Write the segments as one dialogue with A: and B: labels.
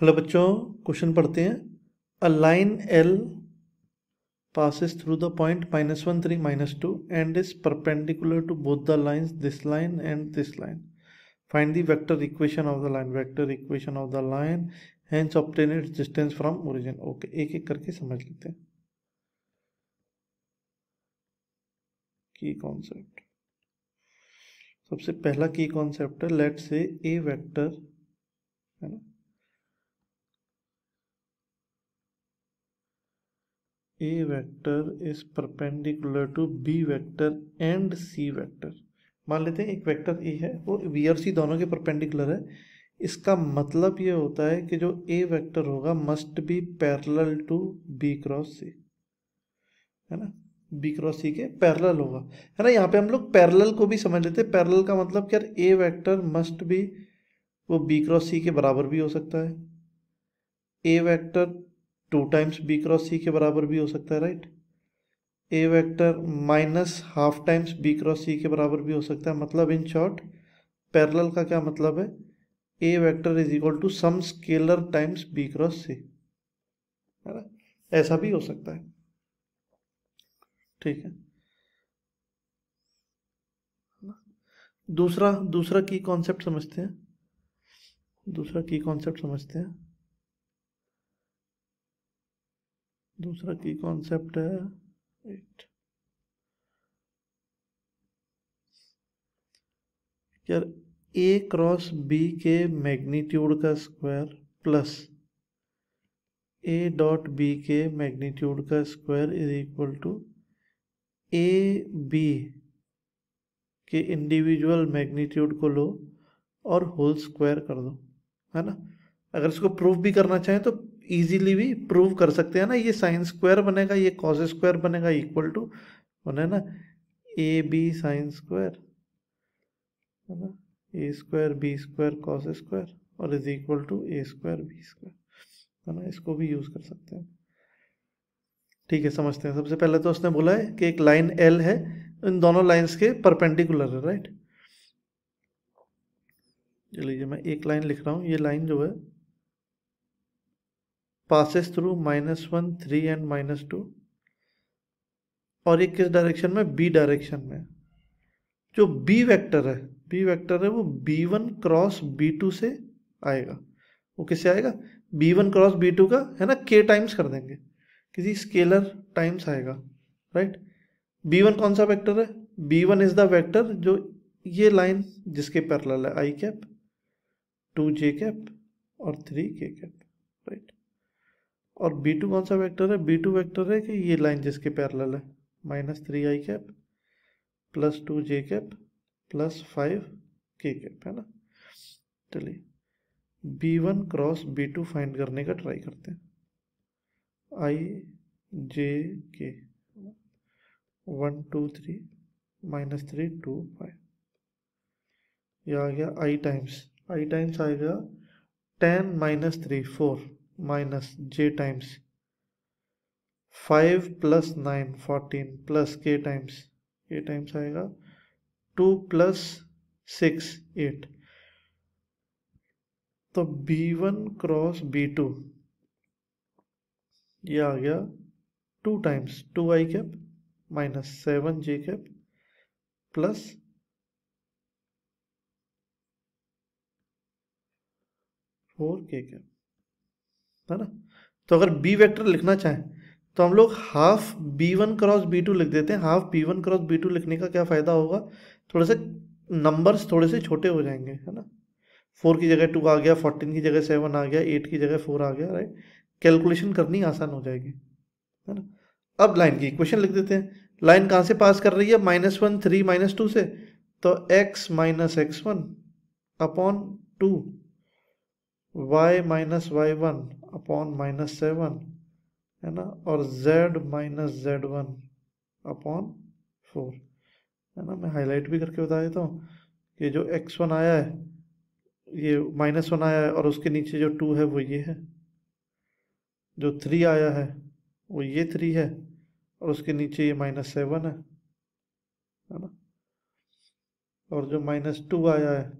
A: Hello बच्चों, question पढ़ते हैं। A line L passes through the point -1 3 -2 and is perpendicular to both the lines, this line and this line. Find the vector equation of the line, hence obtain its distance from origin. Okay, एक एक करके समझ लेते हैं। की concept, सबसे पहला की कॉन्सेप्ट है, लेट से ए वेक्टर है ना, A vector is perpendicular to B vector and C vector। मान लेते हैं एक वेक्टर A है वो B और C दोनों के परपेंडिकुलर है। इसका मतलब ये होता है कि जो A वेक्टर होगा must be parallel to B cross C, है ना। B क्रॉस C के पैरेलल होगा, है ना। यहाँ पे हम लोग पैरेलल को भी समझ लेते हैं। पैरेलल का मतलब क्या, A वेक्टर मस्ट बी वो B क्रॉस C के बराबर भी हो सकता है। A vector 2 times B cross C के बराबर भी हो सकता है, राइट। ए वेक्टर -½ टाइम्स बी क्रॉस सी के बराबर भी हो सकता है। मतलब इन शॉर्ट पैरेलल का क्या मतलब है, A vector is equal to some scalar times B cross C, है ना। ऐसा भी हो सकता है, ठीक है। दूसरा दूसरा की कॉन्सेप्ट समझते हैं। दूसरा की कॉन्सेप्ट समझते हैं। दूसरा की कॉन्सेप्ट है, राइट यार, ए क्रॉस बी के मैग्नीट्यूड का square plus A dot B के मैग्नीट्यूड का square is equal to A B के इंडिविजुअल मैग्नीट्यूड को लो और होल स्क्वायर कर दो, है ना। अगर इसको प्रूव भी करना चाहें तो इजीली भी प्रूव कर सकते हैं ना। ये साइन स्क्वायर बनेगा, ये कॉस स्क्वायर बनेगा, इक्वल टू बने ना ए बी साइन स्क्वायर, है ना, A square B square cos square और is equal to A square B square, है ना। इसको भी यूज कर सकते हैं, ठीक है। समझते हैं। सबसे पहले तो उसने बोला है कि एक लाइन एल है, इन दोनों लाइंस के परपेंडिकुलर है, राइट। चलिए मैं एक लाइन लिख रहा हूँ। ये लाइन जो है पासेस थ्रू -1 3 एंड -2 और ये किस डायरेक्शन में, बी डायरेक्शन में। जो बी वेक्टर है वो B1 क्रॉस B2 से आएगा। वो किससे आएगा, B1 क्रॉस B2 का, है ना, K टाइम्स कर देंगे, किसी स्केलर टाइम्स आएगा, राइट। B1 कौन सा वेक्टर है, B1 इज द वेक्टर जो ये लाइन जिसके पैरेलल है I कैप 2 J कैप और 3 K कैप, राइट। और B2 कौन सा वेक्टर है, B2 वेक्टर है कि ये लाइन जिसके पैरेलल है -3 I cap +2 J cap +5 K cap, है ना। चलिए B1 क्रॉस B2 फाइंड करने का ट्राई करते हैं। I J K 1 2 3 -3 2 5, ये आ गया I टाइम्स आएगा 10 -3 4 minus J times 5 + 9 14 plus K times आएगा 2 + 6 8। तो B1 क्रॉस B2 ये आ गया 2 times 2 I cap -7 J cap plus 4 K cap, है ना। तो अगर B वेक्टर लिखना चाहें तो हम लोग हाफ B1 क्रॉस B2 लिख देते हैं। हाफ B1 क्रॉस B2 लिखने का क्या फ़ायदा होगा, थोड़े से नंबर्स थोड़े से छोटे हो जाएंगे, है ना। 4 की जगह 2 आ गया, 14 की जगह 7 आ गया, 8 की जगह 4 आ गया, राइट। कैलकुलेशन करनी आसान हो जाएगी, है ना। अब लाइन की इक्वेशन लिख देते हैं। लाइन कहाँ से पास कर रही है, -1 3 -2 से, तो x - x1 upon 2 y - y1 upon -7, है ना, और z - z1 अपॉन 4, है ना। मैं हाईलाइट भी करके बता देता हूँ कि जो x1 आया है, ये -1 आया है और उसके नीचे जो 2 है वो ये है। जो 3 आया है वो ये 3 है और उसके नीचे ये -7 है ना। और जो -2 आया है,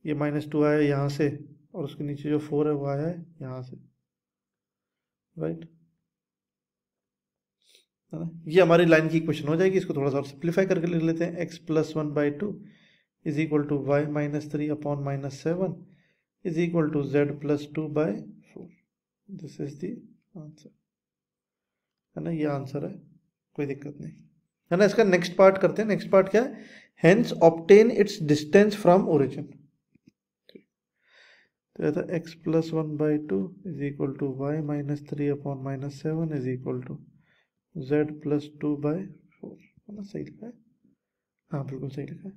A: ये -2 आया है यहाँ से और उसके नीचे जो 4 है वो आया है यहाँ से, राइट, है ना। ये हमारी लाइन की इक्वेशन हो जाएगी। इसको थोड़ा सा और सिंप्लीफाई करके लिख लेते हैं। x plus 1/2 is equal to Y minus 3 upon minus 7 is equal to z plus 2/4। This is the answer, है ना। ये आंसर है, कोई दिक्कत नहीं, है ना। इसका नेक्स्ट पार्ट करते हैं। नेक्स्ट पार्ट क्या है? Hence obtain its distance from origin. तो ये था x plus 1/2 is equal to Y minus 3 upon minus 7 is equal to z plus 2/4, है ना। सही लिखा है, हाँ बिल्कुल सही लिखा है।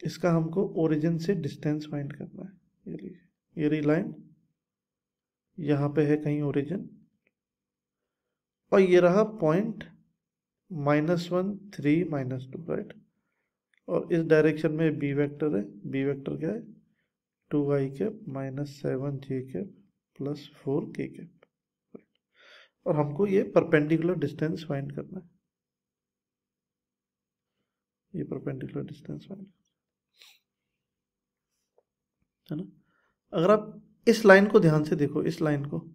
A: इसका हमको ओरिजिन से डिस्टेंस फाइंड करना है। ये लीजिए, ये रही लाइन, यहाँ पे है कहीं ओरिजिन, और ये रहा पॉइंट -1 3 -2, राइट। और इस डायरेक्शन में बी वेक्टर है। बी वेक्टर क्या है? 2i cap minus 7j cap plus 4k cap, और हमको ये परपेंडिकुलर डिस्टेंस फाइंड करना है। ये परपेंडिकुलर डिस्टेंस फाइंड, है ना। अगर आप इस लाइन को ध्यान से देखो, इस लाइन को,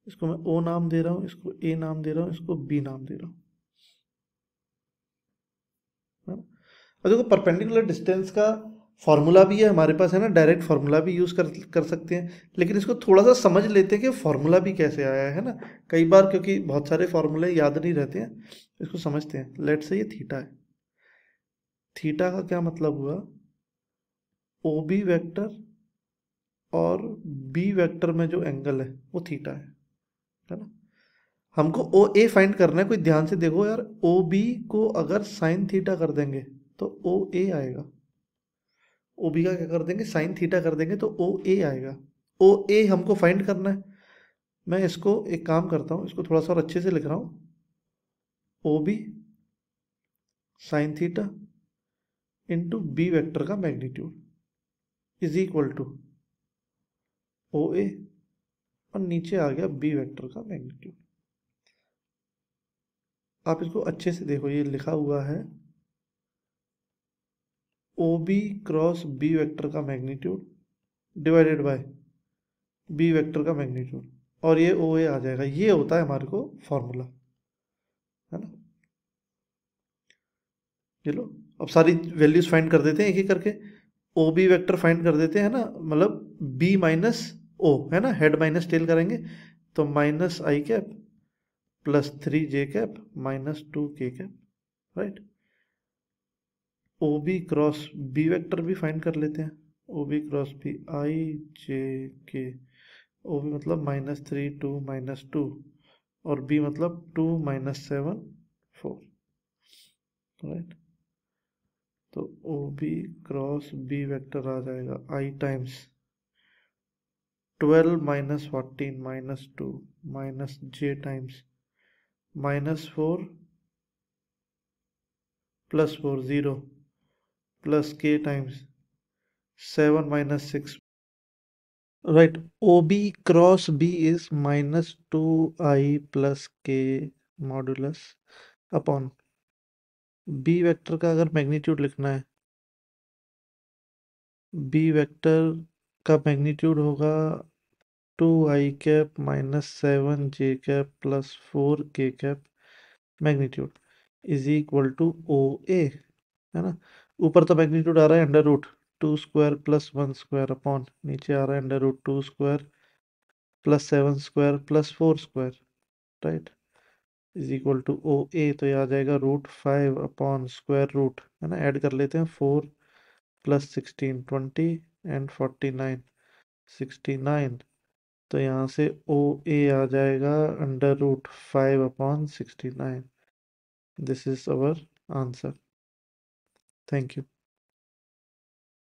A: इसको मैं O नाम दे रहा हूँ, इसको A नाम दे रहा हूँ, इसको B नाम दे रहा हूँ, है ना। और देखो परपेंडिकुलर डिस्टेंस का फॉर्मूला भी है हमारे पास, है ना। डायरेक्ट फॉर्मूला भी यूज़ कर सकते हैं, लेकिन इसको थोड़ा सा समझ लेते हैं कि फॉर्मूला भी कैसे आया है ना। कई बार क्योंकि बहुत सारे फॉर्मूले याद नहीं रहते हैं, इसको समझते हैं। लेट से ये थीटा है। थीटा का क्या मतलब हुआ? ओ बी वेक्टर और बी वेक्टर में जो एंगल है वो थीटा है ना। हमको ओ ए फाइंड करना है। कोई ध्यान से देखो यार, ओ बी को अगर साइन थीटा कर देंगे तो ओ ए आएगा। ओ बी का क्या कर देंगे? साइन थीटा कर देंगे तो ओ ए आएगा। ओ ए हमको फाइंड करना है। मैं इसको एक काम करता हूँ, इसको थोड़ा सा और अच्छे से लिख रहा हूँ। O B sine theta into B vector का magnitude is equal to O A, और नीचे आ गया बी वेक्टर का मैग्नीट्यूड। आप इसको अच्छे से देखो, ये लिखा हुआ है O B cross B vector का magnitude divided by B vector का मैग्नीट्यूड, और ये ओ ए आ जाएगा। ये होता है हमारे को फॉर्मूला, है ना। चलो अब सारी वैल्यूज फाइंड कर देते हैं एक एक करके। ओ बी वेक्टर फाइंड कर देते हैं ना, मतलब बी माइनस ओ, है ना। हेड माइनस टेल करेंगे तो minus I cap plus 3j cap minus 2k cap, right. O B cross B vector भी फाइंड कर लेते हैं। O B cross B I J K, O B मतलब -3 2 -2, और बी मतलब 2 -7 4, राइट। तो O B cross B vector आ जाएगा I times 12 -14 -2 minus J times -4 +4 0 plus k times 7 -6, right. O B cross B is -2i plus k modulus upon B vector का अगर magnitude लिखना है, बी वेक्टर का magnitude होगा 2i cap -7j cap plus 4k cap magnitude is equal to O A, है ना। ऊपर तो मैग्नीट्यूड आ रहा है √2² प्लस 1² अपॉन नीचे आ रहा है √2² plus 7² plus 4², right, is equal to O A. तो ये आ जाएगा √5 अपॉन स्क्वायर रूट, है ना। ऐड कर लेते हैं 4 प्लस 16 20 एंड 49 69। तो यहाँ से ओ ए आ जाएगा √5 upon 69। This is our answer. Thank you.